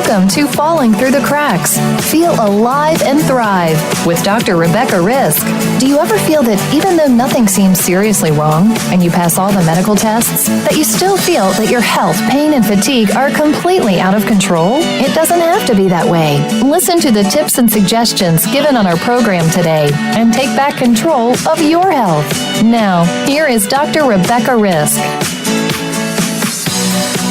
Welcome to Falling Through the Cracks. Feel alive and thrive with Dr. Rebecca Risk. Do you ever feel that even though nothing seems seriously wrong and you pass all the medical tests, that you still feel that your health, pain, and fatigue are completely out of control? It doesn't have to be that way. Listen to the tips and suggestions given on our program today and take back control of your health. Now, here is Dr. Rebecca Risk.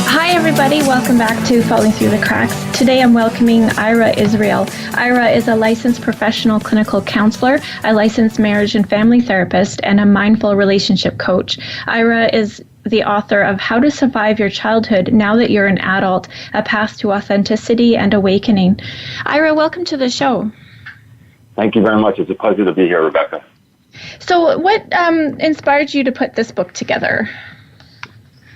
Hi everybody, welcome back to Falling Through the Cracks. Today I'm welcoming Ira Irael. Ira is a licensed professional clinical counselor, a licensed marriage and family therapist, and a mindful relationship coach. Ira is the author of How to Survive Your Childhood Now That You're an Adult, A Path to Authenticity and Awakening. Ira, welcome to the show. Thank you very much. It's a pleasure to be here, Rebecca. So what inspired you to put this book together?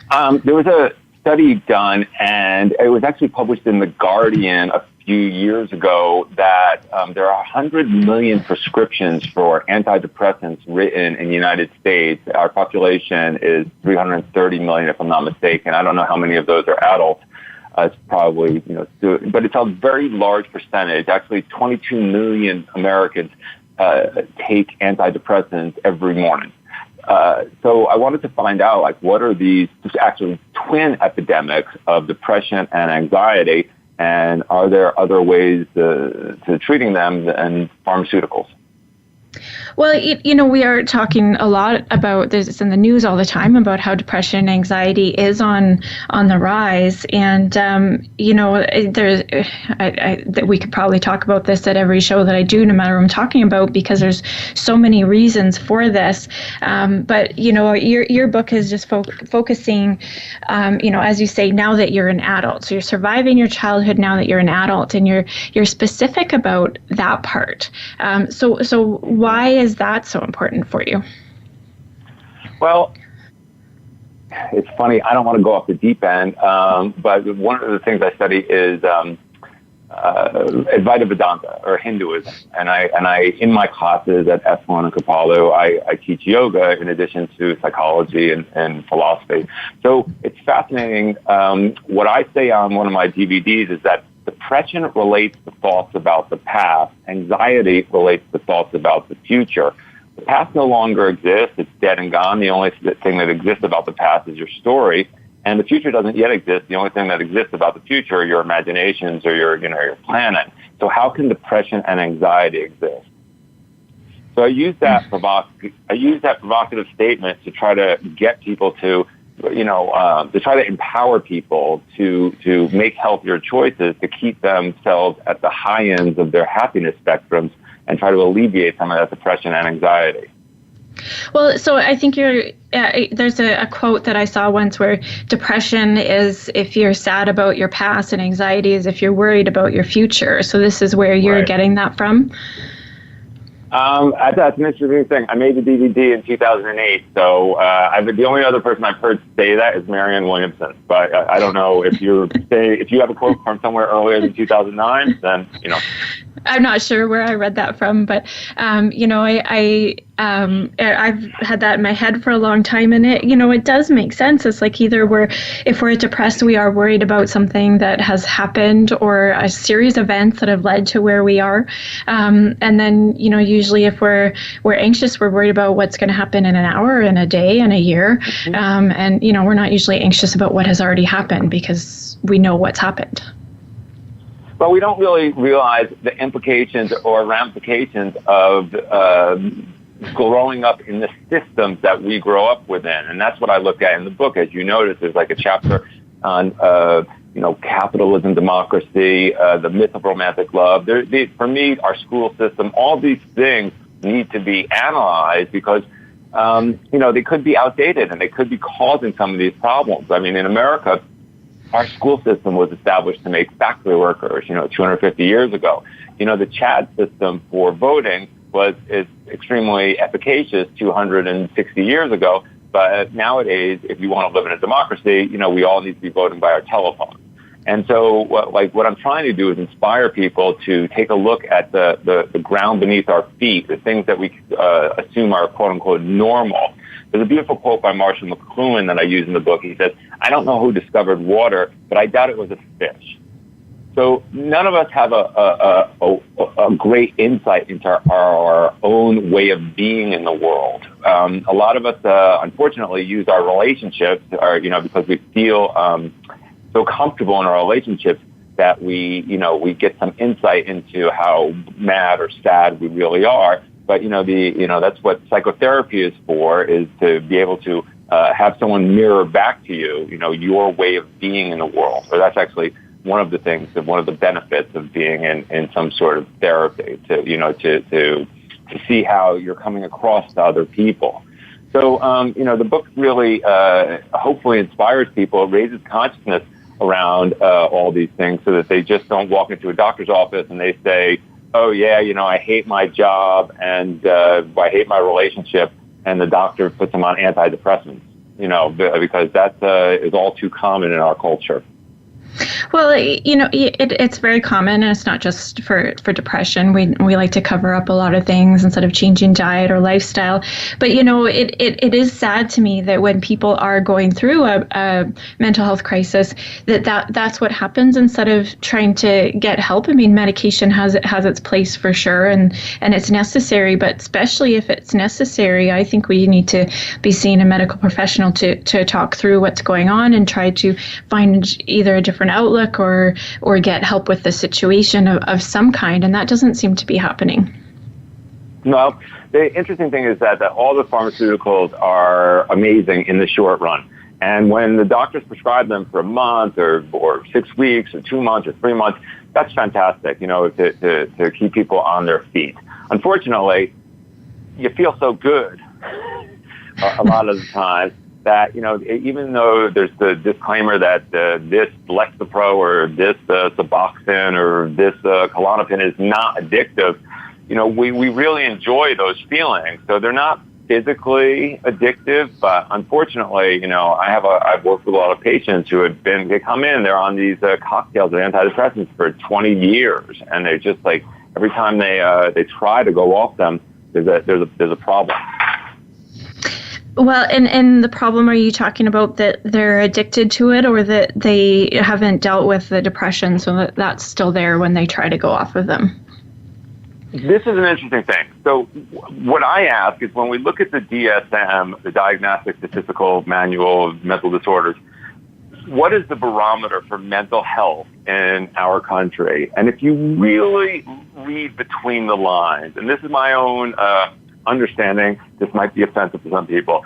There was a study done, and it was actually published in The Guardian a few years ago, that there are 100 million prescriptions for antidepressants written in the United States. Our population is 330 million, if I'm not mistaken. I don't know how many of those are adults. It's probably, but it's a very large percentage. Actually, 22 million Americans take antidepressants every morning. So I wanted to find out, what are these actually twin epidemics of depression and anxiety, and are there other ways to treating them than pharmaceuticals? Well, we are talking a lot about this. It's in the news all the time about how depression and anxiety is on the rise. And, we could probably talk about this at every show that I do, no matter what I'm talking about, because there's so many reasons for this. But your book is just focusing, as you say, now that you're an adult. So you're surviving your childhood now that you're an adult, and you're specific about that part. So why is that so important for you? Well, it's funny. I don't want to go off the deep end, but one of the things I study is Advaita Vedanta, or Hinduism, and I in my classes at S1 and Kapalu, I teach yoga in addition to psychology and philosophy. So it's fascinating. What I say on one of my DVDs is that depression relates to thoughts about the past. Anxiety relates to thoughts about the future. The past no longer exists. It's dead and gone. The only thing that exists about the past is your story. And the future doesn't yet exist. The only thing that exists about the future are your imaginations or your planning. So how can depression and anxiety exist? So I use that provocative statement to try to get people to try to empower people to make healthier choices, to keep themselves at the high ends of their happiness spectrums, and try to alleviate some of that depression and anxiety. Well, so I think there's a quote that I saw once where depression is if you're sad about your past, and anxiety is if you're worried about your future. So this is where you're getting that from? That's an interesting thing. I made the DVD in 2008, so the only other person I've heard say that is Marianne Williamson. But I don't know if you have a quote from somewhere earlier than 2009, then I'm not sure where I read that from, but I've had that in my head for a long time, and it does make sense. It's like either if we're depressed, we are worried about something that has happened or a series of events that have led to where we are, and then usually if we're anxious, we're worried about what's going to happen in an hour, in a day, in a year, and we're not usually anxious about what has already happened because we know what's happened. But we don't really realize the implications or ramifications of growing up in the systems that we grow up within. And that's what I look at in the book. As you notice, there's like a chapter on, capitalism, democracy, the myth of romantic love. For me, our school system, all these things need to be analyzed because, they could be outdated and they could be causing some of these problems. I mean, in America, our school system was established to make factory workers, 250 years ago. The Chad system for voting is extremely efficacious 260 years ago. But nowadays, if you want to live in a democracy, we all need to be voting by our telephone. And so what I'm trying to do is inspire people to take a look at the ground beneath our feet, the things that we assume are quote unquote normal. There's a beautiful quote by Marshall McLuhan that I use in the book. He says, "I don't know who discovered water, but I doubt it was a fish." So none of us have a great insight into our own way of being in the world. A lot of us, unfortunately, use our relationships, because we feel so comfortable in our relationships that we get some insight into how mad or sad we really are. But that's what psychotherapy is for, is to be able to have someone mirror back to you, your way of being in the world. So that's actually one of the things, and one of the benefits of being in some sort of therapy, to see how you're coming across to other people. So, the book really hopefully inspires people, raises consciousness around all these things, so that they just don't walk into a doctor's office and they say, oh yeah, I hate my job and I hate my relationship, and the doctor puts them on antidepressants, because that is all too common in our culture. Well, it's very common, and it's not just for depression. We like to cover up a lot of things instead of changing diet or lifestyle. But, it is sad to me that when people are going through a mental health crisis, that's what happens instead of trying to get help. I mean, medication has its place for sure, and it's necessary. But especially if it's necessary, I think we need to be seeing a medical professional to talk through what's going on and try to find either a different outlook or get help with the situation of some kind, and that doesn't seem to be happening. Well, the interesting thing is that all the pharmaceuticals are amazing in the short run, and when the doctors prescribe them for a month or 6 weeks or 2 months or 3 months, that's fantastic, to keep people on their feet. Unfortunately, you feel so good a lot of the time that, even though there's the disclaimer that this Lexapro or this Suboxone or this Klonopin is not addictive, we really enjoy those feelings. So they're not physically addictive, but unfortunately, I've worked with a lot of patients who they come in, they're on these cocktails of antidepressants for 20 years, and they're just like, every time they try to go off them, there's a problem. Well, and the problem, are you talking about that they're addicted to it, or that they haven't dealt with the depression, so that's still there when they try to go off of them? This is an interesting thing. So what I ask is, when we look at the DSM, the Diagnostic Statistical Manual of Mental Disorders, what is the barometer for mental health in our country? And if you really read between the lines, and this is my own understanding, this might be offensive to some people,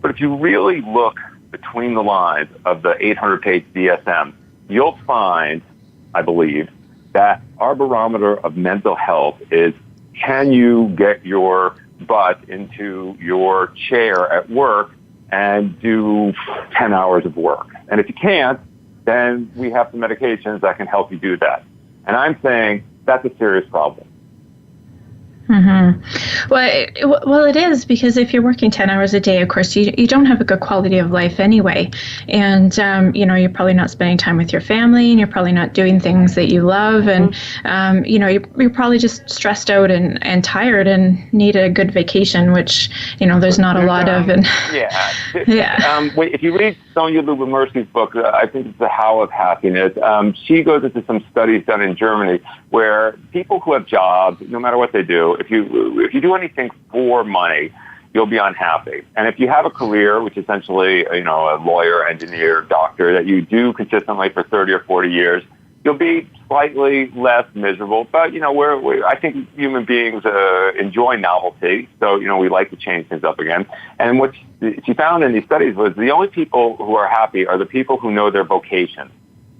but if you really look between the lines of the 800-page DSM, you'll find, I believe, that our barometer of mental health is, can you get your butt into your chair at work and do 10 hours of work? And if you can't, then we have some medications that can help you do that. And I'm saying that's a serious problem. Mm-hmm. Well, it is, because if you're working 10 hours a day, of course, you don't have a good quality of life anyway. And, you're probably not spending time with your family, and you're probably not doing things that you love. And, you're probably just stressed out and tired and need a good vacation, which, there's not a lot of. And yeah. Yeah. If you read Sonia Lyubomirsky's book, I think it's The How of Happiness, she goes into some studies done in Germany where people who have jobs, no matter what they do, if you do anything for money, you'll be unhappy. And if you have a career, which essentially, a lawyer, engineer, doctor, that you do consistently for 30 or 40 years, you'll be slightly less miserable. But, I think human beings enjoy novelty. So, we like to change things up again. And what she found in these studies was the only people who are happy are the people who know their vocation.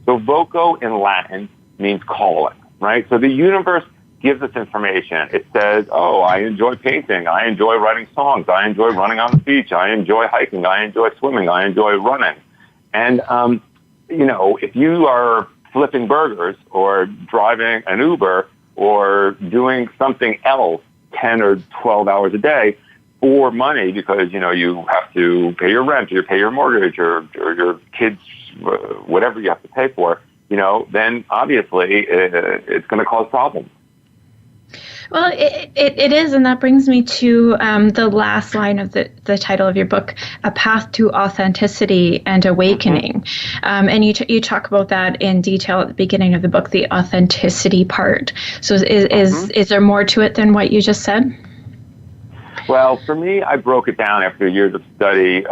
So voco in Latin means calling, right? So the universe gives us information. It says, oh, I enjoy painting. I enjoy writing songs. I enjoy running on the beach. I enjoy hiking. I enjoy swimming. I enjoy running. And, if you are flipping burgers or driving an Uber or doing something else 10 or 12 hours a day for money because, you have to pay your rent or pay your mortgage or your kids, whatever you have to pay for, then obviously it's going to cause problems. Well, it is, and that brings me to the last line of the title of your book, A Path to Authenticity and Awakening. And you talk about that in detail at the beginning of the book, the authenticity part. So is there more to it than what you just said? Well, for me, I broke it down after years of study.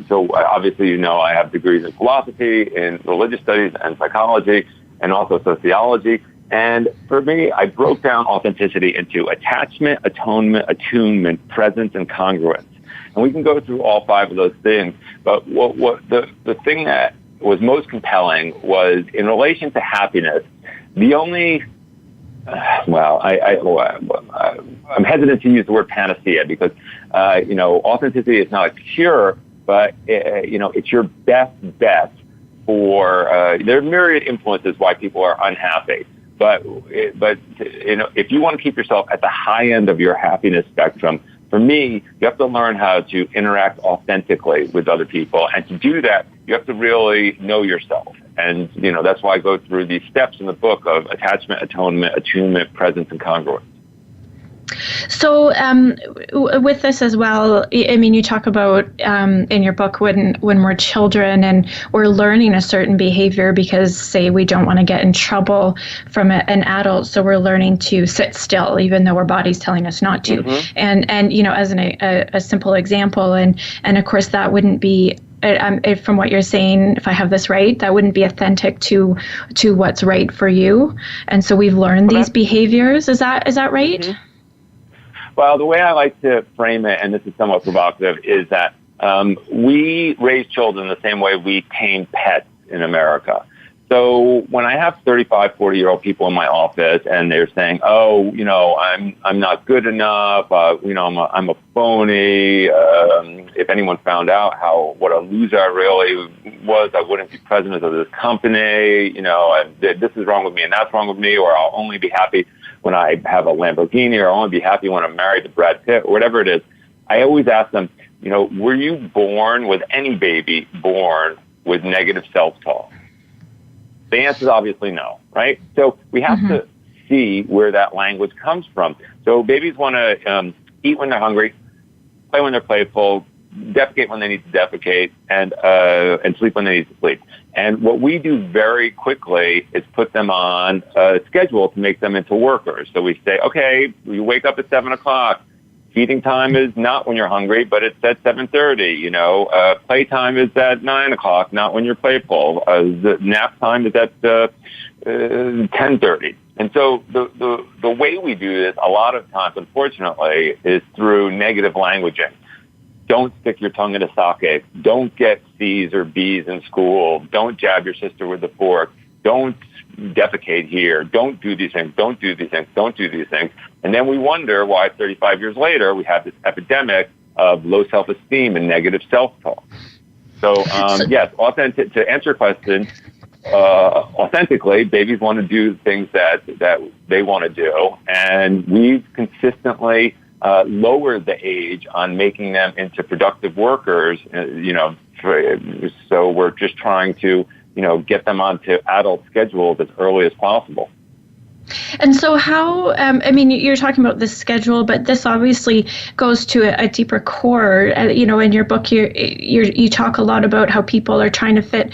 So obviously, I have degrees in philosophy, in religious studies, and psychology, and also sociology. And for me, I broke down authenticity into attachment, atonement, attunement, presence, and congruence. And we can go through all 5 of those things. But what the thing that was most compelling was in relation to happiness. The only I'm hesitant to use the word panacea because authenticity is not a cure, but it's your best bet for. There are myriad influences why people are unhappy. But if you want to keep yourself at the high end of your happiness spectrum, for me, you have to learn how to interact authentically with other people. And to do that, you have to really know yourself. And, that's why I go through these steps in the book of attachment, atonement, attunement, presence, and congruence. So with this as well, I mean, you talk about in your book when we're children and we're learning a certain behavior because, say, we don't want to get in trouble from an adult, so we're learning to sit still even though our body's telling us not to. And as a simple example, and of course that wouldn't be. From what you're saying, if I have this right, that wouldn't be authentic to what's right for you. And so we've learned these behaviors. Is that right? Well, the way I like to frame it, and this is somewhat provocative, is that we raise children the same way we tame pets in America. So when I have 35, 40-year-old people in my office and they're saying, I'm not good enough, I'm a phony, if anyone found out what a loser I really was, I wouldn't be president of this company, this is wrong with me and that's wrong with me, or I'll only be happy when I have a Lamborghini, or I'll only be happy when I'm married to Brad Pitt, or whatever it is. I always ask them, were you born, with any baby born with negative self-talk? The answer is obviously no, right? So we have to see where that language comes from. So babies want to eat when they're hungry, play when they're playful, defecate when they need to defecate, and sleep when they need to sleep. And what we do very quickly is put them on a schedule to make them into workers. So we say, okay, you wake up at 7 o'clock. Feeding time is not when you're hungry, but it's at 7:30. Playtime is at 9 o'clock, not when you're playful. The nap time is at 10:30. And so the way we do this a lot of times, unfortunately, is through negative languaging. Don't stick your tongue in a socket. Don't get C's or B's in school. Don't jab your sister with a fork. Don't defecate here. Don't do these things. Don't do these things. Don't do these things. And then we wonder why 35 years later we have this epidemic of low self-esteem and negative self-talk. So, yes, to answer your question, authentically, babies want to do things that they want to do. And we've consistently lowered the age on making them into productive workers, so we're just trying to, get them onto adult schedules as early as possible. And so how, you're talking about this schedule, but this obviously goes to a deeper core. In your book, you talk a lot about how people are trying to fit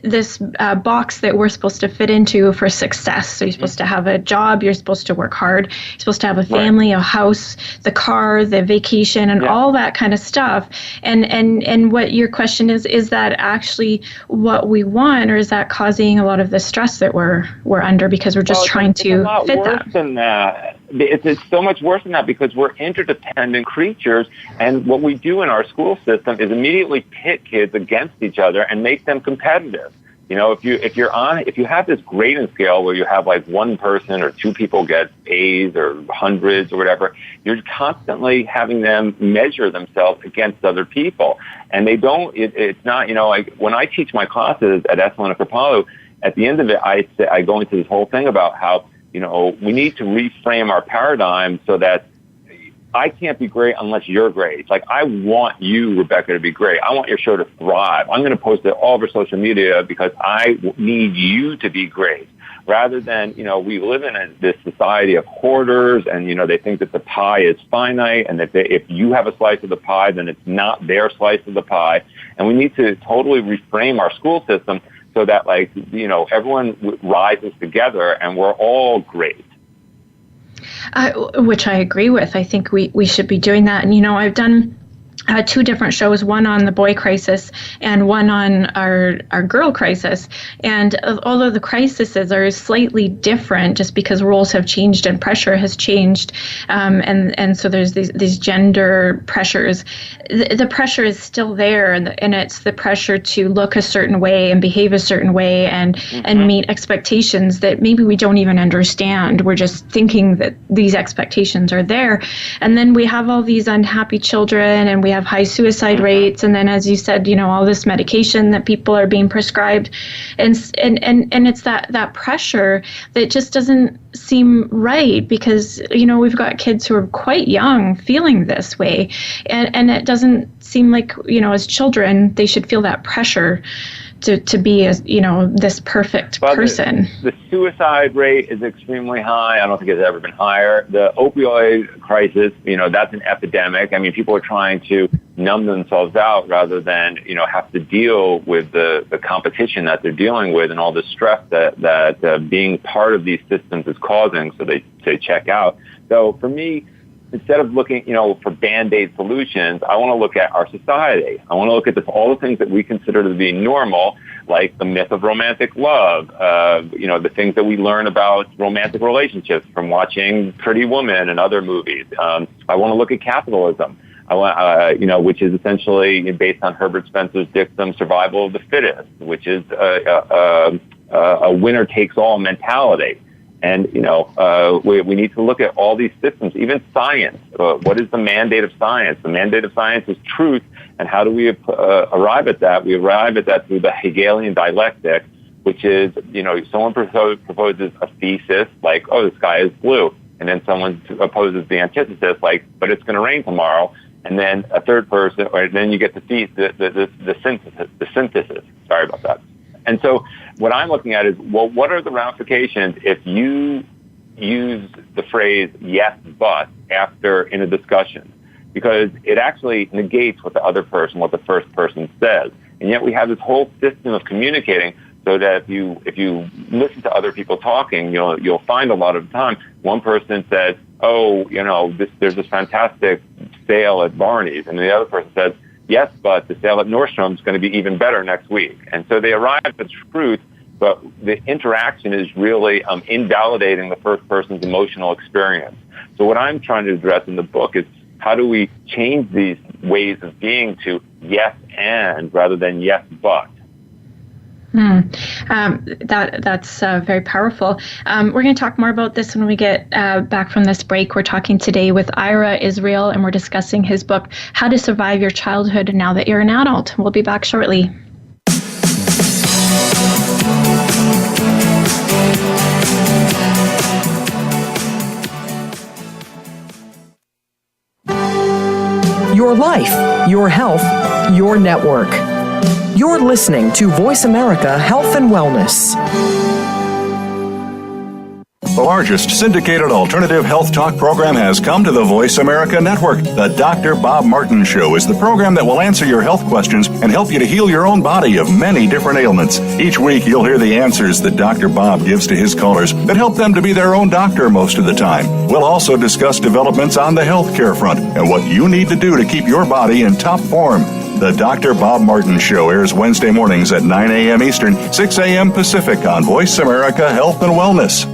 this box that we're supposed to fit into for success. So you're supposed to have a job, you're supposed to work hard, you're supposed to have a family, a house, the car, the vacation, and all that kind of stuff. And what your question is that actually what we want, or is that causing a lot of the stress that we're under because we're just trying to fit that? Worse than that. It's so much worse than that because we're interdependent creatures, and what we do in our school system is immediately pit kids against each other and make them competitive. If you have this grading scale where you have like one person or two people get A's or hundreds or whatever, you're constantly having them measure themselves against other people, and they don't. It's not. Like when I teach my classes at Esalen and Kripalu, at the end of it, I go into this whole thing about how we need to reframe our paradigm so that I can't be great unless you're great. It's like, I want you, Rebecca, to be great. I want your show to thrive. I'm going to post it all over social media because I need you to be great. rather than, we live in this society of hoarders, and, they think that the pie is finite, and that if you have a slice of the pie, then it's not their slice of the pie. And we need to totally reframe our school system so that, everyone rises together and we're all great. Which I agree with. I think we should be doing that. And, I've done two different shows, one on the boy crisis and one on our girl crisis. And although the crises are slightly different just because roles have changed and pressure has changed, and so there's these gender pressures, the pressure is still there, and it's the pressure to look a certain way and behave a certain way and meet expectations that maybe we don't even understand. We're just thinking that these expectations are there. And then we have all these unhappy children, and we have high suicide rates, and then, as you said, all this medication that people are being prescribed, and it's that pressure that just doesn't seem right, because we've got kids who are quite young feeling this way, and it doesn't seem like as children they should feel that pressure to be this perfect person. The suicide rate is extremely high. I don't think it's ever been higher. The opioid crisis, that's an epidemic. I mean, people are trying to numb themselves out rather than, have to deal with the competition that they're dealing with and all the stress that being part of these systems is causing. So they check out. So for me, instead of looking, for Band-Aid solutions, I want to look at our society. I want to look at all the things that we consider to be normal, like the myth of romantic love, the things that we learn about romantic relationships from watching Pretty Woman and other movies. I want to look at capitalism, which is essentially based on Herbert Spencer's dictum, survival of the fittest, which is a winner-takes-all mentality. And, we need to look at all these systems, even science. What is the mandate of science? The mandate of science is truth. And how do we arrive at that? We arrive at that through the Hegelian dialectic, which is, someone proposes a thesis like, oh, the sky is blue. And then someone opposes the antithesis like, but it's going to rain tomorrow. And then a third person, or then you get the synthesis. Sorry about that. And so what I'm looking at is, well, what are the ramifications if you use the phrase yes, but in a discussion? Because it actually negates what the first person says. And yet we have this whole system of communicating so that if you listen to other people talking, you'll find a lot of the time one person says, oh, there's this fantastic sale at Barney's. And the other person says, yes, but the sale at Nordstrom's is going to be even better next week. And so they arrive at truth, but the interaction is really invalidating the first person's emotional experience. So what I'm trying to address in the book is how do we change these ways of being to yes and rather than yes but. That's very powerful. We're going to talk more about this when we get back from this break. We're talking today with Ira Irael, and we're discussing his book, How to Survive Your Childhood Now That You're an Adult. We'll be back shortly. Your life, your health, your network. You're listening to Voice America Health and Wellness. The largest syndicated alternative health talk program has come to the Voice America Network. The Dr. Bob Martin Show is the program that will answer your health questions and help you to heal your own body of many different ailments. Each week, you'll hear the answers that Dr. Bob gives to his callers that help them to be their own doctor most of the time. We'll also discuss developments on the healthcare front and what you need to do to keep your body in top form. The Dr. Bob Martin Show airs Wednesday mornings at 9 a.m. Eastern, 6 a.m. Pacific on Voice America Health and Wellness.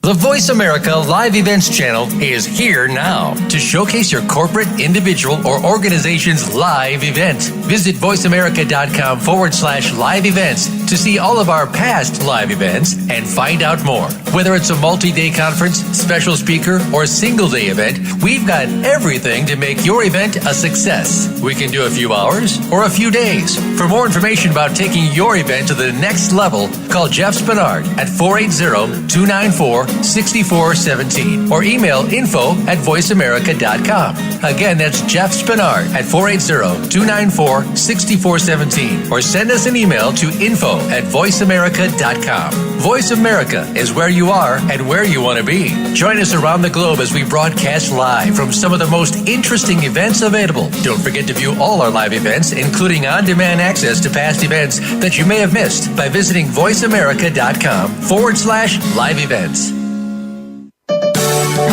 The Voice America Live Events channel is here now to showcase your corporate, individual, or organization's live event. Visit voiceamerica.com/live events to see all of our past live events and find out more. Whether it's a multi-day conference, special speaker, or single-day event, we've got everything to make your event a success. We can do a few hours or a few days. For more information about taking your event to the next level, call Jeff Spinard at 480-294-6417 or email info@voiceamerica.com. Again, that's Jeff Spinard at 480-294-6417 or send us an email to info info at voiceamerica.com. Voice America is where you are and where you want to be. Join us around the globe as we broadcast live from some of the most interesting events available. Don't forget to view all our live events, including on-demand access to past events that you may have missed by visiting voiceamerica.com/live events.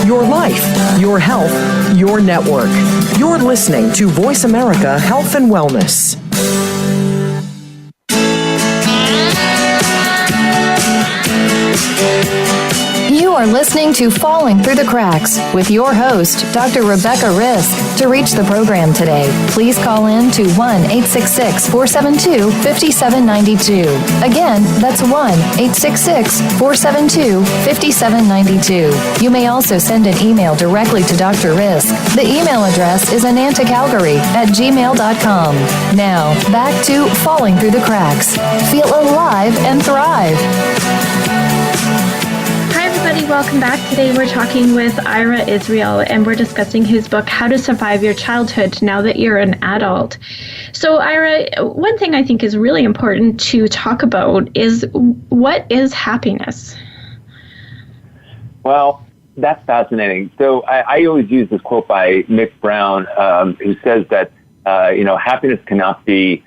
Your life, your health, your network. You're listening to Voice America Health and Wellness. You are listening to Falling Through the Cracks with your host, Dr. Rebecca Risk. To reach the program today, please call in to 1-866-472-5792. Again, that's 1-866-472-5792. You may also send an email directly to Dr. Risk. The email address is anantacalgary@gmail.com. Now, back to Falling Through the Cracks. Feel alive and thrive. Welcome back. Today we're talking with Ira Irael, and we're discussing his book, How to Survive Your Childhood Now That You're an Adult. So, Ira, one thing I think is really important to talk about is, what is happiness? Well, that's fascinating. So I always use this quote by Mick Brown, who says that, happiness cannot be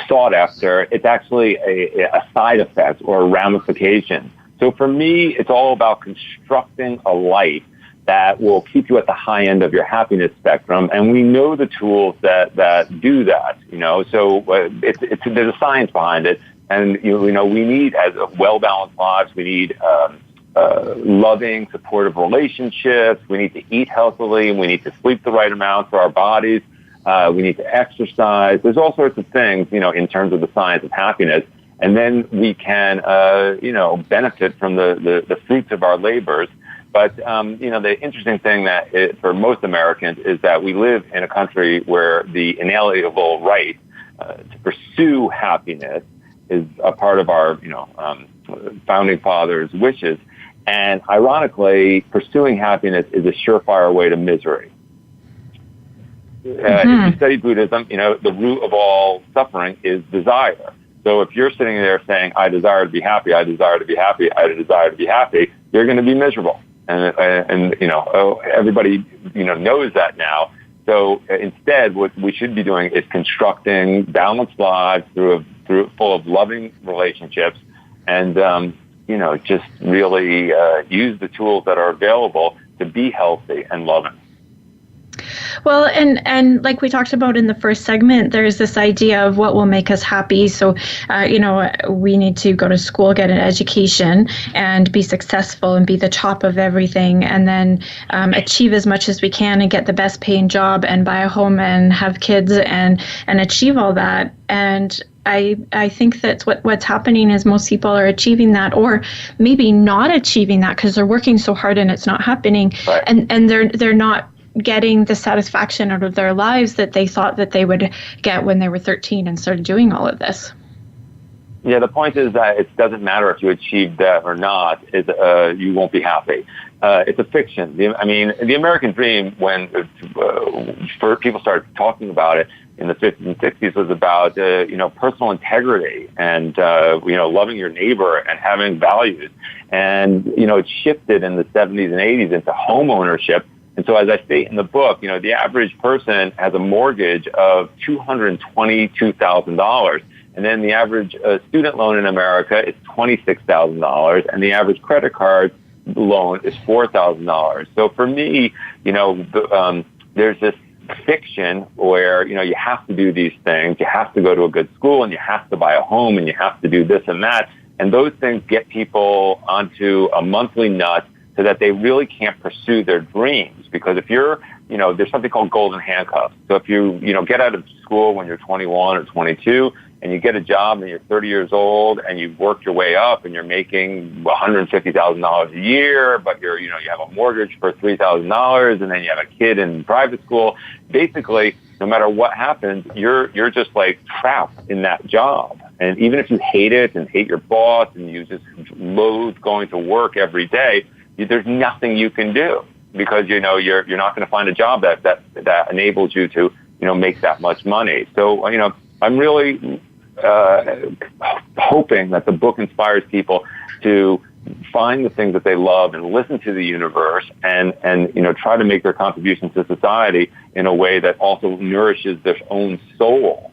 sought after. It's actually a side effect or a ramification. So for me, it's all about constructing a life that will keep you at the high end of your happiness spectrum. And we know the tools that do that, so there's a science behind it. And, we need, as well-balanced lives, we need loving, supportive relationships. We need to eat healthily. We need to sleep the right amount for our bodies. We need to exercise. There's all sorts of things, in terms of the science of happiness. And then we can, benefit from the fruits of our labors. But, the interesting thing for most Americans is that we live in a country where the inalienable right to pursue happiness is a part of our, founding fathers' wishes. And ironically, pursuing happiness is a surefire way to misery. If you study Buddhism, the root of all suffering is desire. So if you're sitting there saying, I desire to be happy, I desire to be happy, I desire to be happy, you're going to be miserable. And everybody, knows that now. So instead, what we should be doing is constructing balanced lives full of loving relationships and, just really use the tools that are available to be healthy and loving. Well, and like we talked about in the first segment, there's this idea of what will make us happy. So, we need to go to school, get an education, and be successful and be the top of everything, and then achieve as much as we can and get the best paying job and buy a home and have kids and achieve all that. And I think that's what's happening is most people are achieving that, or maybe not achieving that because they're working so hard and it's not happening, right. and they're not getting the satisfaction out of their lives that they thought that they would get when they were 13 and started doing all of this. Yeah, the point is that it doesn't matter if you achieve that or not. You won't be happy. It's a fiction. The American dream, when people started talking about it in the 50s and 60s, was about personal integrity and loving your neighbor and having values. And it shifted in the 70s and 80s into home ownership. And so, as I state in the book, the average person has a mortgage of $222,000. And then the average student loan in America is $26,000, and the average credit card loan is $4,000. So for me, there's this fiction where, you have to do these things. You have to go to a good school, and you have to buy a home, and you have to do this and that. And those things get people onto a monthly nut so that they really can't pursue their dreams. Because if you're, there's something called golden handcuffs. So if you, get out of school when you're 21 or 22, and you get a job and you're 30 years old and you've worked your way up and you're making $150,000 a year, but you have a mortgage for $3,000 and then you have a kid in private school. Basically, no matter what happens, you're just like trapped in that job. And even if you hate it and hate your boss and you just loathe going to work every day, there's nothing you can do because, you're not going to find a job that enables you to, make that much money. So, I'm really hoping that the book inspires people to find the things that they love and listen to the universe and try to make their contributions to society in a way that also nourishes their own soul.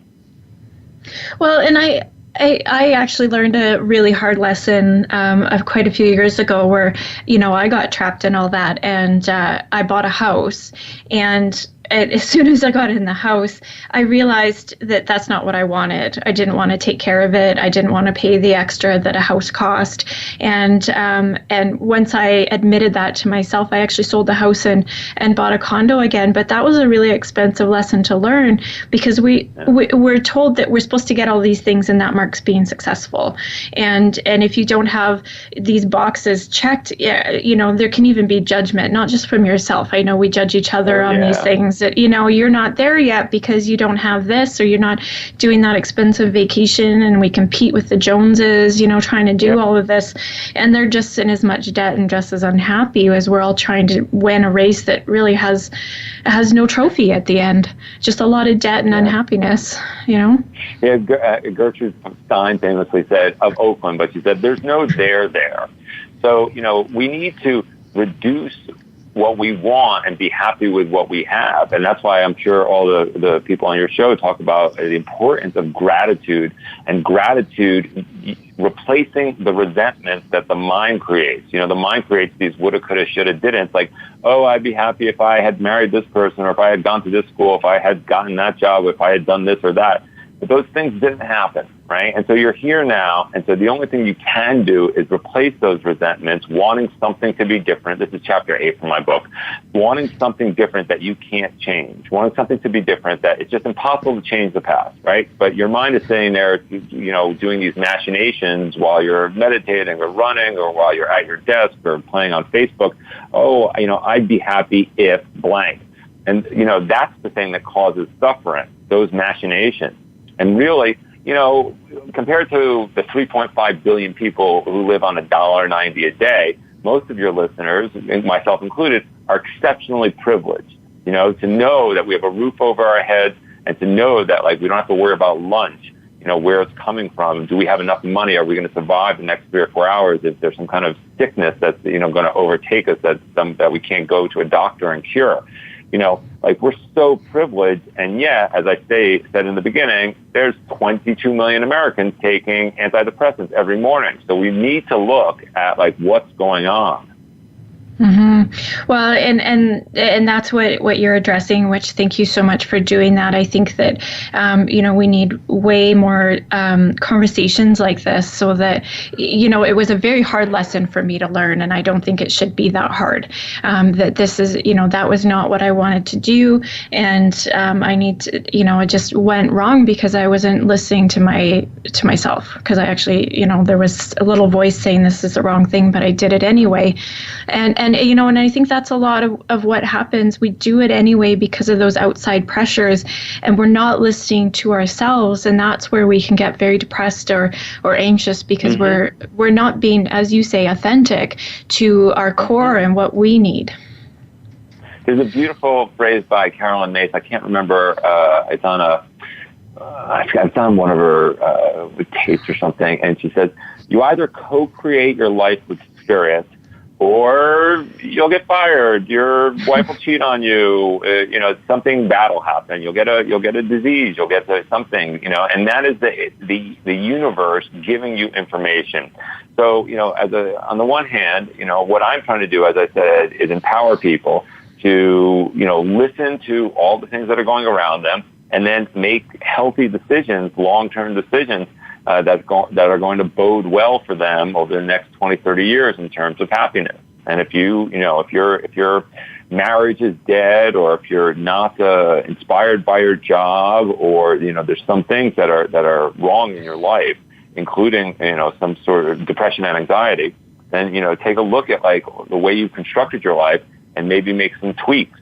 Well, and I actually learned a really hard lesson of quite a few years ago where, I got trapped in all that, and I bought a house, and as soon as I got in the house, I realized that that's not what I wanted. I didn't want to take care of it. I didn't want to pay the extra that a house cost. And once I admitted that to myself, I actually sold the house and bought a condo again. But that was a really expensive lesson to learn, because we're told that we're supposed to get all these things and that marks being successful. And if you don't have these boxes checked, there can even be judgment, not just from yourself. I know we judge each other on these things. That you're not there yet because you don't have this, or you're not doing that expensive vacation, and we compete with the Joneses, trying to do all of this, and they're just in as much debt and just as unhappy as we're all trying to win a race that really has no trophy at the end, just a lot of debt and unhappiness. Gertrude Stein famously said of Oakland, but she said there's no there. So we need to reduce what we want and be happy with what we have. And that's why I'm sure all the people on your show talk about the importance of gratitude, and gratitude replacing the resentment that the mind creates. The mind creates these woulda, coulda, shoulda, didn't. Like, oh, I'd be happy if I had married this person, or if I had gone to this school, if I had gotten that job, if I had done this or that. But those things didn't happen, right? And so you're here now, and so the only thing you can do is replace those resentments, wanting something to be different. This is chapter 8 from my book. Wanting something different that you can't change. Wanting something to be different that it's just impossible to change the past, right? But your mind is sitting there, doing these machinations while you're meditating or running, or while you're at your desk or playing on Facebook. Oh, I'd be happy if blank. And, that's the thing that causes suffering, those machinations. And really, compared to the 3.5 billion people who live on $1.90 a day, most of your listeners, myself included, are exceptionally privileged, to know that we have a roof over our heads, and to know that, we don't have to worry about lunch, where it's coming from. Do we have enough money? Are we going to survive the next 3 or 4 hours if there's some kind of sickness that's, going to overtake us that we can't go to a doctor and cure? We're so privileged, and yet, as I said in the beginning, there's 22 million Americans taking antidepressants every morning. So we need to look at what's going on. Mm-hmm. Well, and that's what you're addressing, which thank you so much for doing that. I think that, we need way more conversations like this, so that, it was a very hard lesson for me to learn, and I don't think it should be that hard. That this is, that was not what I wanted to do, and I need to, it just went wrong because I wasn't listening to myself, because I actually, there was a little voice saying this is the wrong thing, but I did it anyway. And I think that's a lot of what happens. We do it anyway because of those outside pressures, and we're not listening to ourselves. And that's where we can get very depressed or anxious, because we're not being, as you say, authentic to our core and what we need. There's a beautiful phrase by Carolyn Mace. I can't remember. It's on one of her tapes or something. And she says, you either co-create your life with spirit, or you'll get fired. Your wife will cheat on you. Something bad will happen. You'll get a disease. You'll get something. And that is the universe giving you information. So on the one hand, what I'm trying to do, as I said, is empower people to listen to all the things that are going around them, and then make healthy decisions, long-term decisions. That are going to bode well for them over the next 20, 30 years in terms of happiness. And if your marriage is dead, or if you're not inspired by your job, or there's some things that are wrong in your life, including some sort of depression and anxiety, then take a look at the way you've constructed your life and maybe make some tweaks.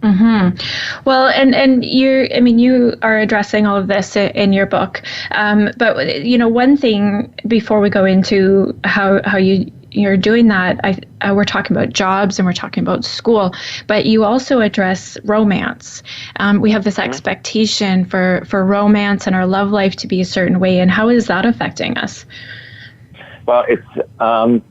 Mm-hmm. Well, and you are addressing all of this in your book. But one thing before we go into how you you're doing that, we're talking about jobs and we're talking about school, but you also address romance. We have this expectation for romance and our love life to be a certain way, and how is that affecting us? Well, it's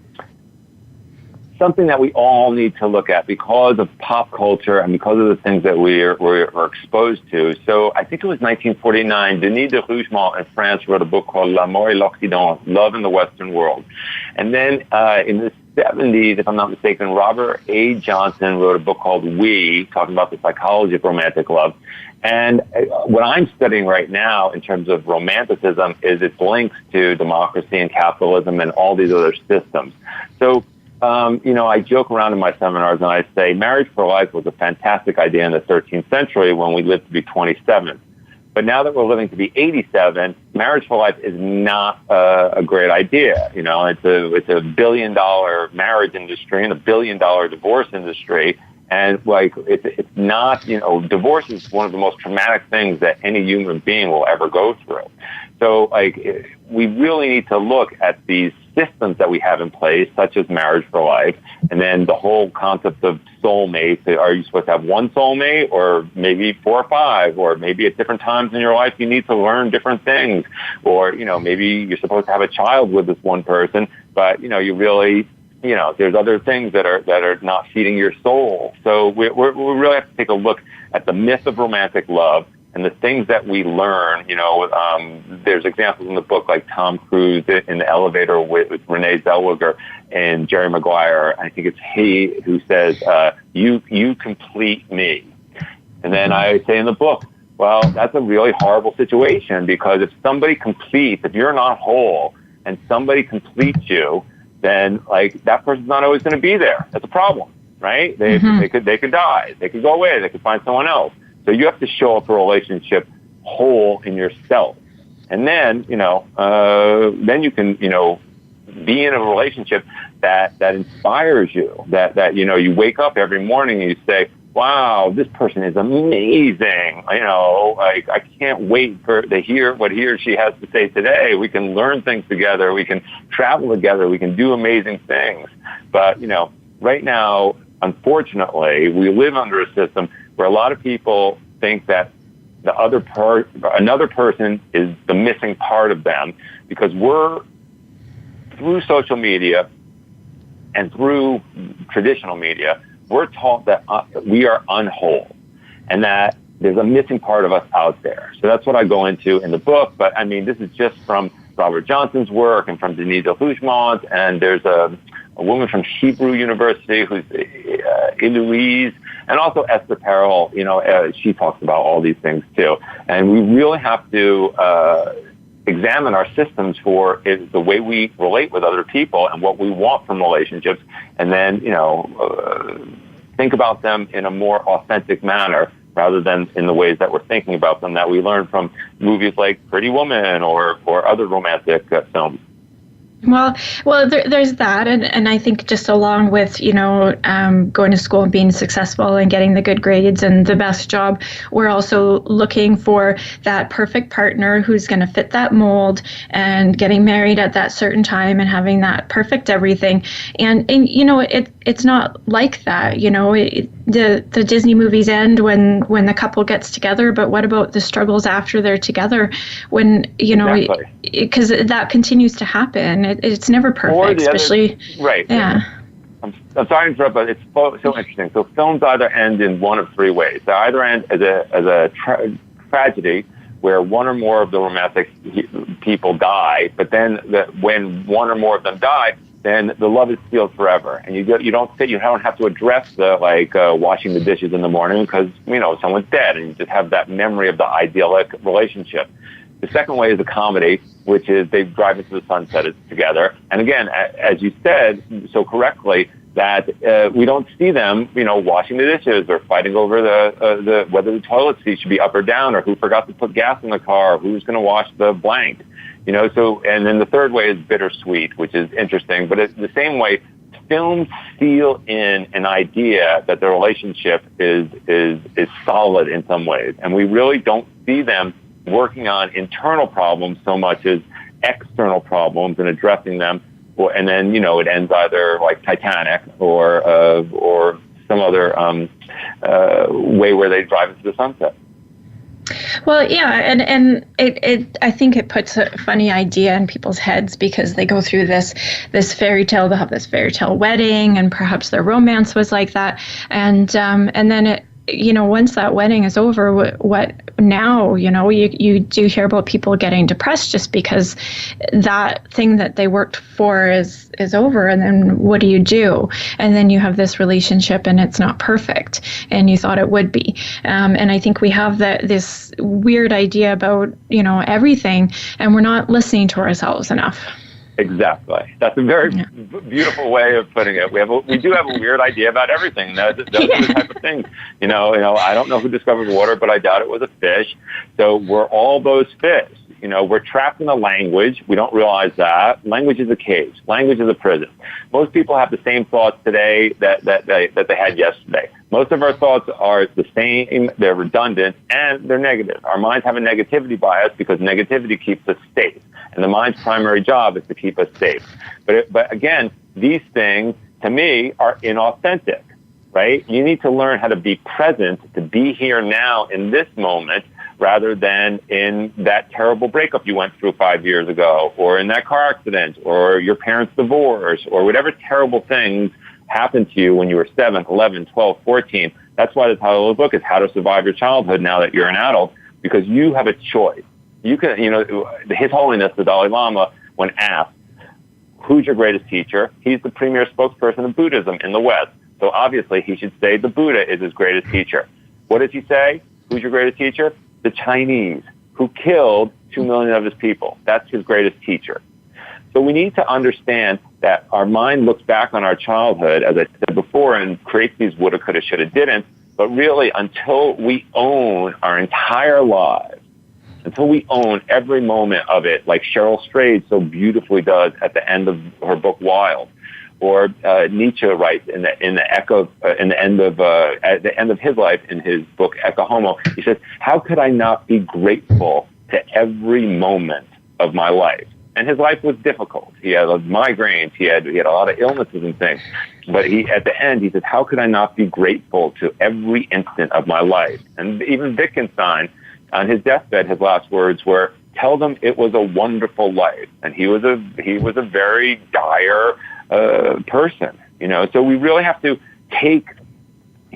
something that we all need to look at because of pop culture and because of the things that we're exposed to. So I think it was 1949, Denis de Rougemont in France wrote a book called L'amour et l'Occident, Love in the Western World. And then in the 70s, if I'm not mistaken, Robert A. Johnson wrote a book called We, talking about the psychology of romantic love. And what I'm studying right now in terms of romanticism is its links to democracy and capitalism and all these other systems. So I joke around in my seminars and I say marriage for life was a fantastic idea in the 13th century when we lived to be 27. But now that we're living to be 87, marriage for life is not a great idea. It's a $1 billion marriage industry and $1 billion divorce industry. And it's not, divorce is one of the most traumatic things that any human being will ever go through. So we really need to look at these systems that we have in place, such as marriage for life, and then the whole concept of soulmates. Are you supposed to have one soulmate, or maybe 4 or 5, or maybe at different times in your life you need to learn different things, or maybe you're supposed to have a child with this one person, but you really, there's other things that are not feeding your soul. So we really have to take a look at the myth of romantic love and the things that we learn. There's examples in the book like Tom Cruise in the elevator with Renee Zellweger and Jerry Maguire. I think it's he who says, you complete me. And then I say in the book, well, that's a really horrible situation, because if you're not whole and somebody completes you, then that person's not always going to be there. That's a problem, right? They could die. They could go away. They could find someone else. So you have to show up for a relationship whole in yourself. And then, then you can, be in a relationship that inspires you, that you wake up every morning and you say, wow, this person is amazing. I can't wait to hear what he or she has to say today. We can learn things together. We can travel together. We can do amazing things. But, right now, unfortunately, we live under a system where a lot of people think that another person is the missing part of them, because through social media and through traditional media, we're taught that we are unwhole and that there's a missing part of us out there. So that's what I go into in the book. But I mean, this is just from Robert Johnson's work and from Denis de Rougemont, and there's a woman from Hebrew University who's Eloise, and also Esther Perel. She talks about all these things too. And we really have to examine our systems for the way we relate with other people and what we want from relationships, and then think about them in a more authentic manner, rather than in the ways that we're thinking about them that we learn from movies like Pretty Woman or other romantic films. Well, there's that, and I think just along with going to school and being successful and getting the good grades and the best job, we're also looking for that perfect partner who's going to fit that mold, and getting married at that certain time and having that perfect everything. And it's not like that. The Disney movies end when the couple gets together, but what about the struggles after they're together? When because that continues to happen. It's never perfect, especially right. Yeah. I'm sorry to interrupt, but it's so interesting. So films either end in one of 3 ways. They either end as a tragedy, where one or more of the romantic people die, but then when one or more of them die, then the love is sealed forever, and you don't have to address the washing the dishes in the morning because someone's dead, and you just have that memory of the idyllic relationship. The second way is a comedy, which is they drive into the sunset together. And again, as you said so correctly, that we don't see them, washing the dishes or fighting over the whether the toilet seat should be up or down, or who forgot to put gas in the car, or who's going to wash the blank. So, and then the third way is bittersweet, which is interesting. But it's the same way, films seal in an idea that the relationship is solid in some ways. And we really don't see them working on internal problems so much as external problems and addressing them and then, it ends either like Titanic or some other way where they drive into the sunset. Well, yeah, and I think it puts a funny idea in people's heads because they go through this fairy tale. They'll have this fairy tale wedding, and perhaps their romance was like that, and then it. Once that wedding is over, what now? You do hear about people getting depressed just because that thing that they worked for is over, and then what do you do? And then you have this relationship, and it's not perfect, and you thought it would be. And I think we have this weird idea about everything, and we're not listening to ourselves enough. Exactly. That's a very beautiful way of putting it. We do have a weird idea about everything. Those are the type of things. I don't know who discovered water, but I doubt it was a fish. So we're all those fish. We're trapped in a language. We don't realize that. Language is a cage. Language is a prison. Most people have the same thoughts today that they had yesterday. Most of our thoughts are the same, they're redundant, and they're negative. Our minds have a negativity bias because negativity keeps us safe. And the mind's primary job is to keep us safe. But again, these things, to me, are inauthentic, right? You need to learn how to be present, to be here now in this moment, rather than in that terrible breakup you went through 5 years ago, or in that car accident, or your parents' divorce, or whatever terrible things happened to you when you were 7, 11, 12, 14. That's why the title of the book is How to Survive Your Childhood Now That You're an Adult, because you have a choice. You can, His Holiness, the Dalai Lama, when asked, who's your greatest teacher? He's the premier spokesperson of Buddhism in the West. So obviously he should say the Buddha is his greatest teacher. What does he say? Who's your greatest teacher? The Chinese, who killed 2 million of his people. That's his greatest teacher. So we need to understand that our mind looks back on our childhood, as I said before, and creates these woulda, coulda, shoulda, didn't. But really, until we own our entire lives, until we own every moment of it, like Cheryl Strayed so beautifully does at the end of her book Wild, or Nietzsche writes at the end of his life in his book Ecce Homo. He says, "How could I not be grateful to every moment of my life?" And his life was difficult. He had migraines. He had a lot of illnesses and things. But at the end, he says, "How could I not be grateful to every instant of my life?" And even Wittgenstein, on his deathbed, his last words were, "Tell them it was a wonderful life." And he was a very dire person, So we really have to take,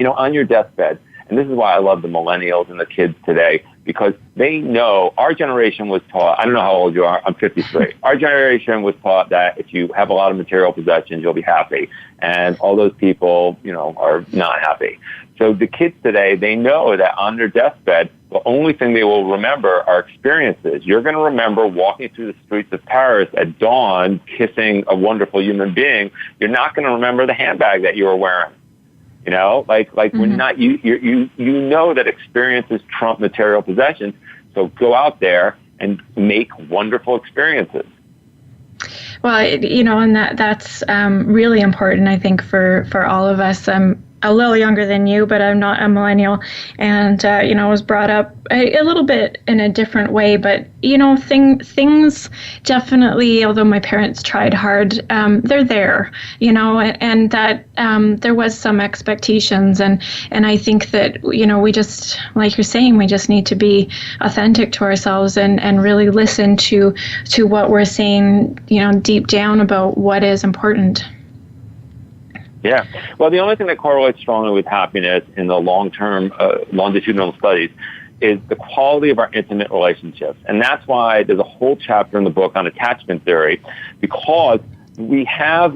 on your deathbed. And this is why I love the millennials and the kids today, because they know our generation was taught, I don't know how old you are, I'm 53. Our generation was taught that if you have a lot of material possessions, you'll be happy. And all those people, are not happy. So the kids today, they know that on their deathbed, the only thing they will remember are experiences. You're going to remember walking through the streets of Paris at dawn, kissing a wonderful human being. You're not going to remember the handbag that you were wearing. We're not, you know that experiences trump material possessions. So go out there and make wonderful experiences. Well, and that's really important, I think, for all of us. I'm a little younger than you, but I'm not a millennial, and I was brought up a little bit in a different way. But things definitely, although my parents tried hard, they're there, and that there was some expectations, and I think that we just, like you're saying, we just need to be authentic to ourselves and really listen to what we're saying, deep down about what is important. Yeah. Well, the only thing that correlates strongly with happiness in the long-term longitudinal studies is the quality of our intimate relationships. And that's why there's a whole chapter in the book on attachment theory, because we have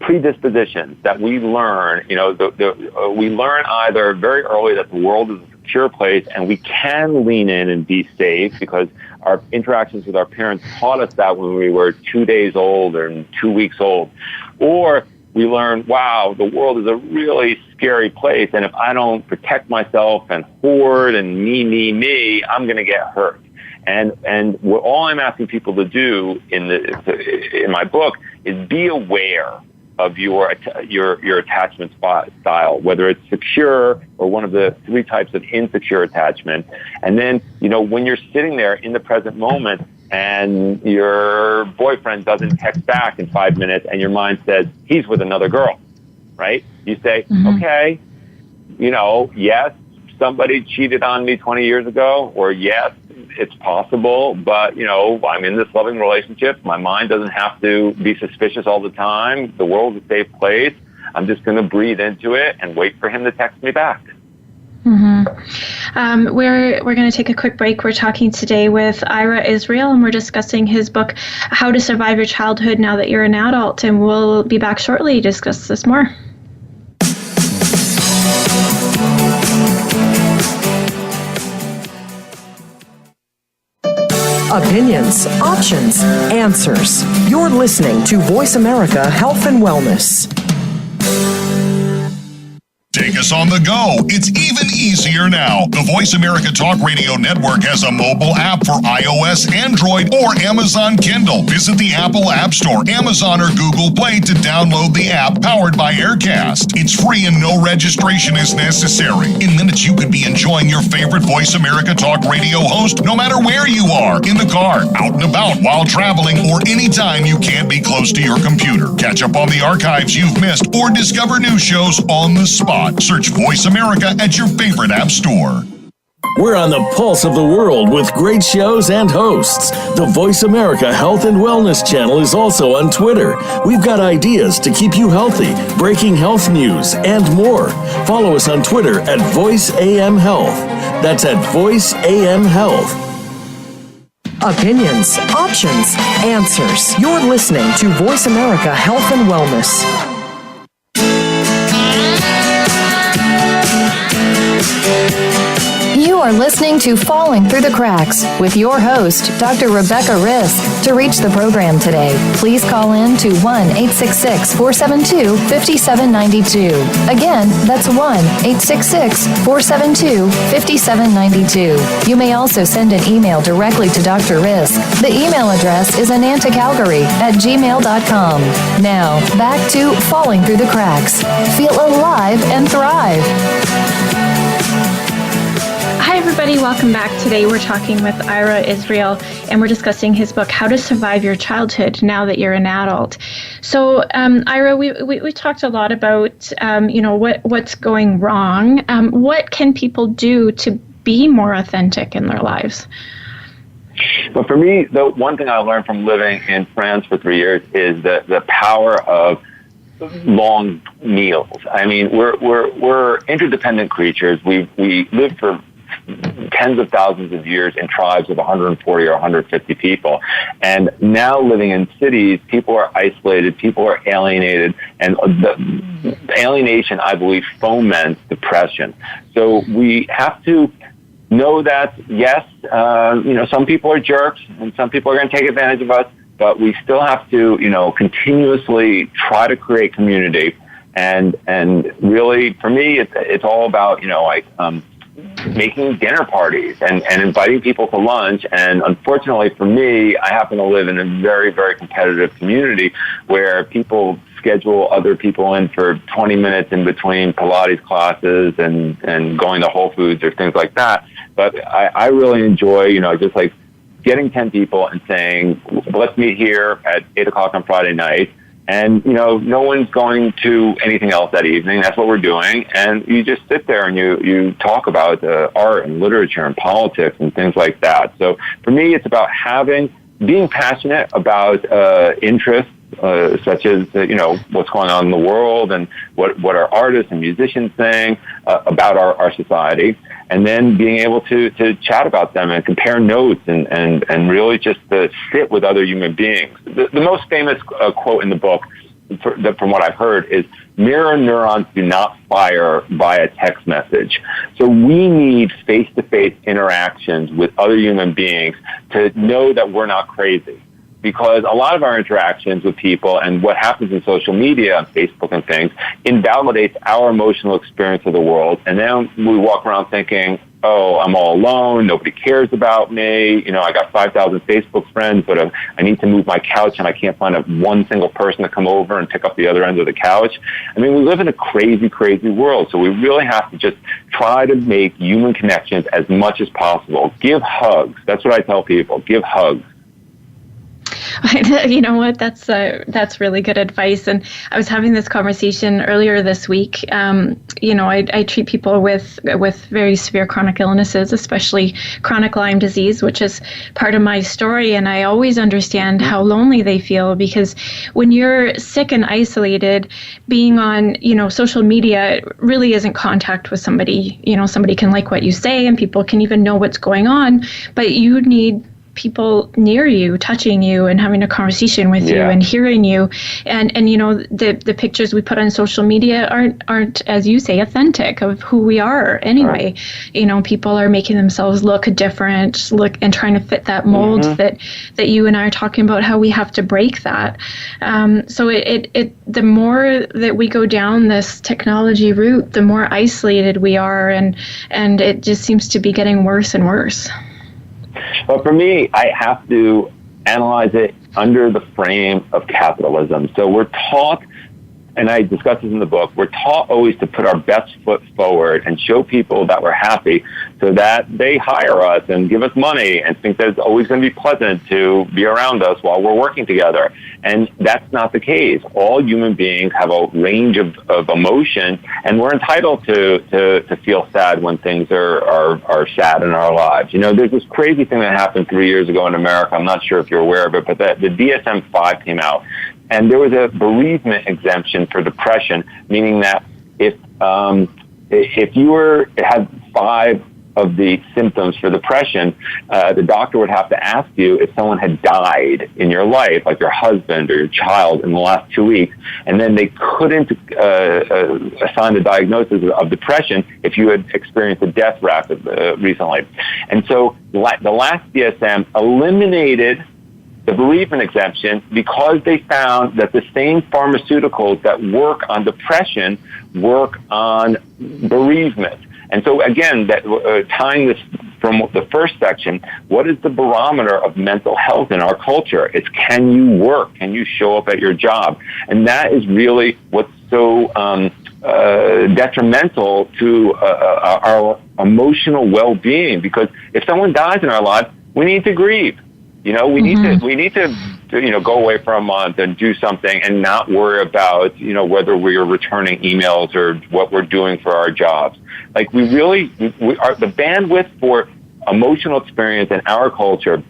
predispositions that we learn. We learn either very early that the world is a secure place and we can lean in and be safe because our interactions with our parents taught us that when we were 2 days old or 2 weeks old. Or we learn, wow, the world is a really scary place, and if I don't protect myself and hoard and me, I'm going to get hurt. And all I'm asking people to do in my book is be aware of your attachment style, whether it's secure or one of the 3 types of insecure attachment. And then, when you're sitting there in the present moment, and your boyfriend doesn't text back in 5 minutes and your mind says he's with another girl, right? You say, okay, yes, somebody cheated on me 20 years ago, or yes, it's possible, but, I'm in this loving relationship. My mind doesn't have to be suspicious all the time. The world's a safe place. I'm just going to breathe into it and wait for him to text me back. We're going to take a quick break. We're talking today with Ira Irael, and we're discussing his book, How to Survive Your Childhood Now That You're an Adult, and we'll be back shortly to discuss this more. Opinions, options, answers. You're listening to Voice America Health and Wellness. Take us on the go. It's even easier now. The Voice America Talk Radio Network has a mobile app for iOS, Android, or Amazon Kindle. Visit the Apple App Store, Amazon, or Google Play to download the app powered by Aircast. It's free and no registration is necessary. In minutes, you could be enjoying your favorite Voice America Talk Radio host no matter where you are, in the car, out and about, while traveling, or anytime you can't be close to your computer. Catch up on the archives you've missed or discover new shows on the spot. Search Voice America at your favorite app store. We're on the pulse of the world with great shows and hosts. The Voice America Health and Wellness channel is also on Twitter. We've got ideas to keep you healthy, breaking health news, and more. Follow us on Twitter at VoiceAM Health. That's at VoiceAM Health. Opinions, options, answers. You're listening to Voice America Health and Wellness. You are listening to Falling Through the Cracks with your host, Dr. Rebecca Risk. To reach the program today, please call in to 1-866-472-5792. Again, that's 1-866-472-5792. You may also send an email directly to Dr. Risk. The email address is anantacalgary@gmail.com. Now, back to Falling Through the Cracks. Feel alive and thrive. Hi, everybody. Welcome back. Today we're talking with Ira Irael, and we're discussing his book, How to Survive Your Childhood Now That You're an Adult. So, Ira, we talked a lot about, what's going wrong. What can people do to be more authentic in their lives? But for me, the one thing I learned from living in France for 3 years is the power of long meals. I mean, we're interdependent creatures. We live for tens of thousands of years in tribes of 140 or 150 people. And now living in cities, people are isolated, people are alienated, and the alienation, I believe, foments depression. So we have to know that, yes, some people are jerks and some people are going to take advantage of us, but we still have to, continuously try to create community. And really, for me, it's all about, making dinner parties and inviting people to lunch. And unfortunately for me, I happen to live in a very, very competitive community where people schedule other people in for 20 minutes in between Pilates classes and going to Whole Foods or things like that. But I really enjoy, just like getting 10 people and saying, let's meet here at 8 o'clock on Friday night. And, no one's going to anything else that evening. That's what we're doing. And you just sit there and you talk about art and literature and politics and things like that. So for me, it's about being passionate about interests such as, what's going on in the world and what are artists and musicians saying about our society. And then being able to chat about them and compare notes and really just to sit with other human beings. The most famous quote in the book, from what I've heard, is mirror neurons do not fire via text message. So we need face-to-face interactions with other human beings to know that we're not crazy. Because a lot of our interactions with people and what happens in social media, on Facebook and things, invalidates our emotional experience of the world. And then we walk around thinking, oh, I'm all alone. Nobody cares about me. I got 5,000 Facebook friends, but I need to move my couch and I can't find one single person to come over and pick up the other end of the couch. I mean, we live in a crazy, crazy world. So we really have to just try to make human connections as much as possible. Give hugs. That's what I tell people. Give hugs. You know what? That's really good advice. And I was having this conversation earlier this week. I treat people with very severe chronic illnesses, especially chronic Lyme disease, which is part of my story. And I always understand how lonely they feel, because when you're sick and isolated, being on, social media really isn't contact with somebody. Somebody can like what you say and people can even know what's going on, but you need people near you, touching you and having a conversation with you and hearing you. And the pictures we put on social media aren't, as you say, authentic of who we are anyway. Right. People are making themselves look different, and trying to fit that mold that you and I are talking about, how we have to break that. So the more that we go down this technology route, the more isolated we are, and it just seems to be getting worse and worse. Well, for me, I have to analyze it under the frame of capitalism. So we're taught, and I discuss this in the book, we're taught always to put our best foot forward and show people that we're happy so that they hire us and give us money and think that it's always going to be pleasant to be around us while we're working together. And that's not the case. All human beings have a range of emotion, and we're entitled to feel sad when things are sad in our lives. There's this crazy thing that happened 3 years ago in America. I'm not sure if you're aware of it, but the DSM-5 came out. And there was a bereavement exemption for depression, meaning that if you had 5 of the symptoms for depression, the doctor would have to ask you if someone had died in your life, like your husband or your child, in the last 2 weeks, and then they couldn't assign the diagnosis of depression if you had experienced a death recently. And so the last DSM eliminated the bereavement exemption because they found that the same pharmaceuticals that work on depression work on bereavement. And so again, tying this from the first section, what is the barometer of mental health in our culture? It's, can you work? Can you show up at your job? And that is really what's so detrimental to our emotional well-being, because if someone dies in our lives, we need to grieve. We need to go away for a month and do something and not worry about, whether we are returning emails or what we're doing for our jobs. Like we are, the bandwidth for emotional experience in our culture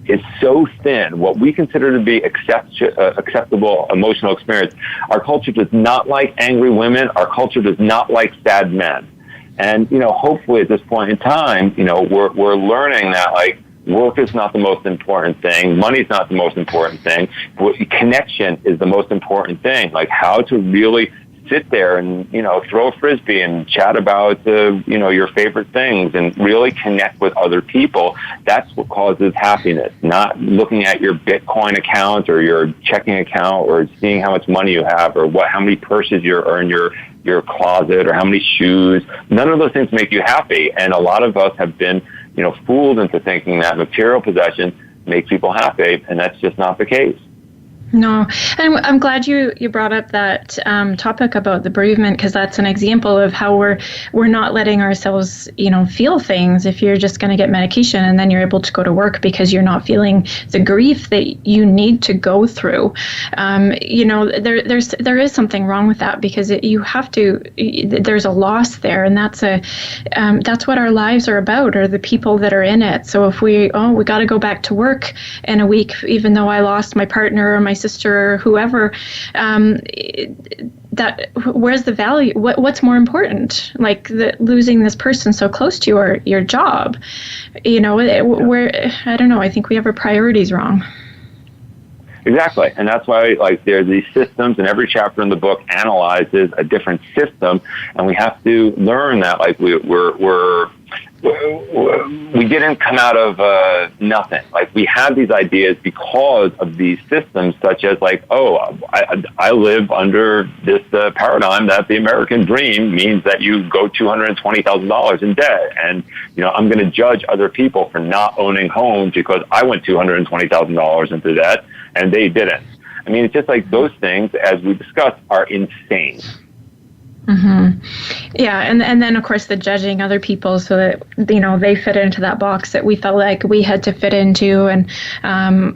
is so thin. What we consider to be acceptable emotional experience, our culture does not like angry women. Our culture does not like sad men. And, hopefully at this point in time, we're learning that, work is not the most important thing. Money is not the most important thing. Connection is the most important thing. Like how to really sit there and, throw a Frisbee and chat about, your favorite things and really connect with other people. That's what causes happiness, not looking at your Bitcoin account or your checking account or seeing how much money you have or how many purses are in your closet or how many shoes. None of those things make you happy. And a lot of us have been fooled into thinking that material possessions make people happy, and that's just not the case. No, and I'm glad you brought up that topic about the bereavement, because that's an example of how we're not letting ourselves, feel things. If you're just going to get medication and then you're able to go to work because you're not feeling the grief that you need to go through, there is something wrong with that, because you have to. There's a loss there, and that's what our lives are about, are the people that are in it. So if we got to go back to work in a week, even though I lost my partner or my sister or whoever, where's the value? What's more important? Like losing this person so close to you, or your job? I don't know. I think we have our priorities wrong. Exactly, and that's why there's these systems, and every chapter in the book analyzes a different system, and we have to learn that we didn't come out of nothing. We have these ideas because of these systems, such as I live under this paradigm that the American dream means that you go $220,000 in debt, and I'm going to judge other people for not owning homes because I went $220,000 into debt and they didn't. I mean, it's just those things, as we discussed, are insane. Yeah, and then of course the judging other people so that they fit into that box that we felt like we had to fit into, and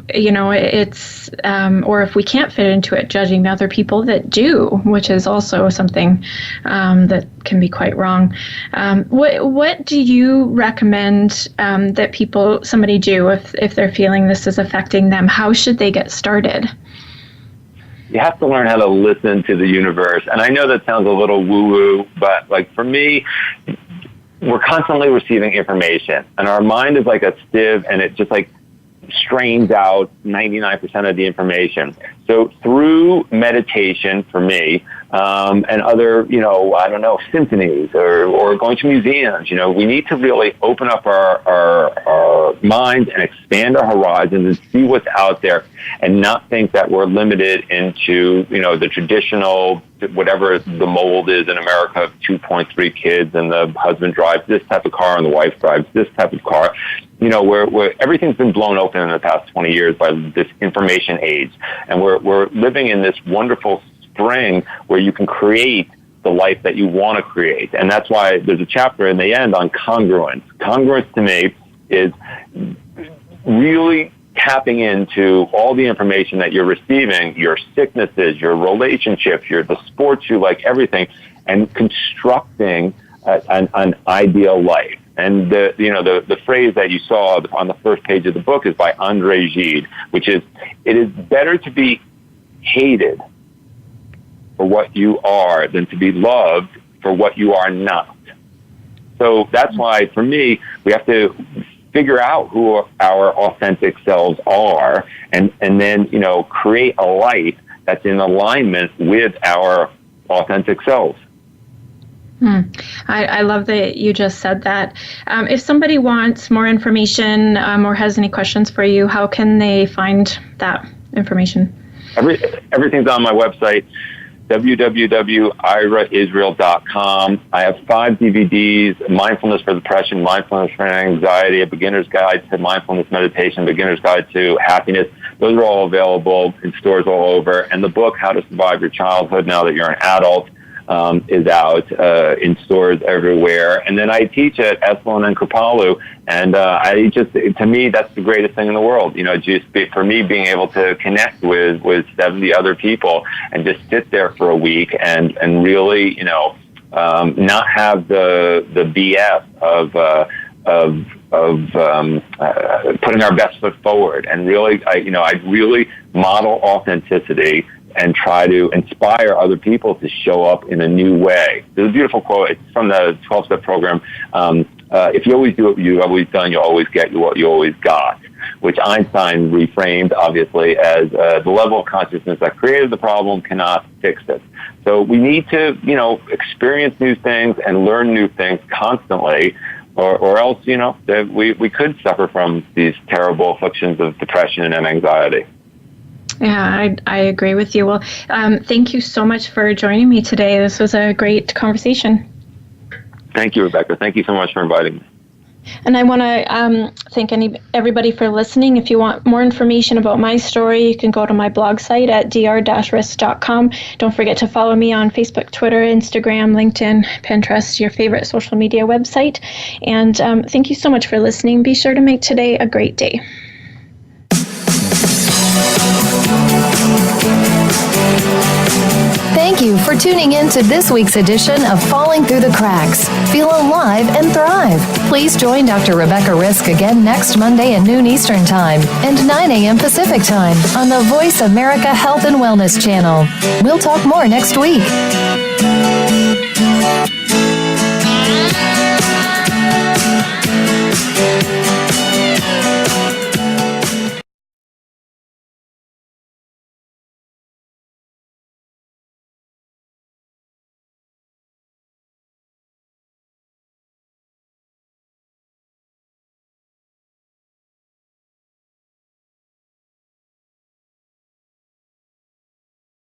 it's or if we can't fit into it, judging the other people that do, which is also something that can be quite wrong. What do you recommend that somebody do if they're feeling this is affecting them? How should they get started? You have to learn how to listen to the universe. And I know that sounds a little woo-woo, but like for me, we're constantly receiving information, and our mind is like a sieve, and it just like strains out 99% of the information. So through meditation, for me, and other, symphonies or going to museums, we need to really open up our minds and expand our horizons and see what's out there, and not think that we're limited into, the traditional, whatever the mold is in America of 2.3 kids, and the husband drives this type of car and the wife drives this type of car. Where everything's been blown open in the past 20 years by this information age. And we're living in this wonderful spring where you can create the life that you want to create. And that's why there's a chapter in the end on congruence. Congruence to me is really tapping into all the information that you're receiving, your sicknesses, your relationships, the sports you like, everything, and constructing an ideal life. And the phrase that you saw on the first page of the book is by André Gide, which is, it is better to be hated for what you are than to be loved for what you are not. So that's why, for me, we have to figure out who our authentic selves are, and then, create a life that's in alignment with our authentic selves. I love that you just said that. If somebody wants more information or has any questions for you, how can they find that information? Everything's on my website, www.iraisrael.com. I have 5 DVDs: Mindfulness for Depression, Mindfulness for Anxiety, A Beginner's Guide to Mindfulness Meditation, Beginner's Guide to Happiness. Those are all available in stores all over. And the book, How to Survive Your Childhood Now That You're an Adult, is out in stores everywhere. And then I teach at Esalen and Kripalu, and to me, that's the greatest thing in the world. For me, being able to connect with 70 other people and just sit there for a week and really, not have the BS of putting our best foot forward, and really, I really model authenticity and try to inspire other people to show up in a new way. There's a beautiful quote. It's from the 12-step program. If you always do what you've always done, you'll always get what you always got, which Einstein reframed, obviously, as the level of consciousness that created the problem cannot fix it. So we need to, experience new things and learn new things constantly, or else, that we could suffer from these terrible afflictions of depression and anxiety. Yeah, I agree with you. Well, thank you so much for joining me today. This was a great conversation. Thank you, Rebecca. Thank you so much for inviting me. And I want to thank everybody for listening. If you want more information about my story, you can go to my blog site at dr-risk.com. Don't forget to follow me on Facebook, Twitter, Instagram, LinkedIn, Pinterest, your favorite social media website. And thank you so much for listening. Be sure to make today a great day. Thank you for tuning in to this week's edition of Falling Through the Cracks. Feel alive and thrive. Please join Dr. Rebecca Risk again next Monday at noon Eastern Time and 9 a.m. Pacific Time on the Voice America Health and Wellness channel. We'll talk more next week.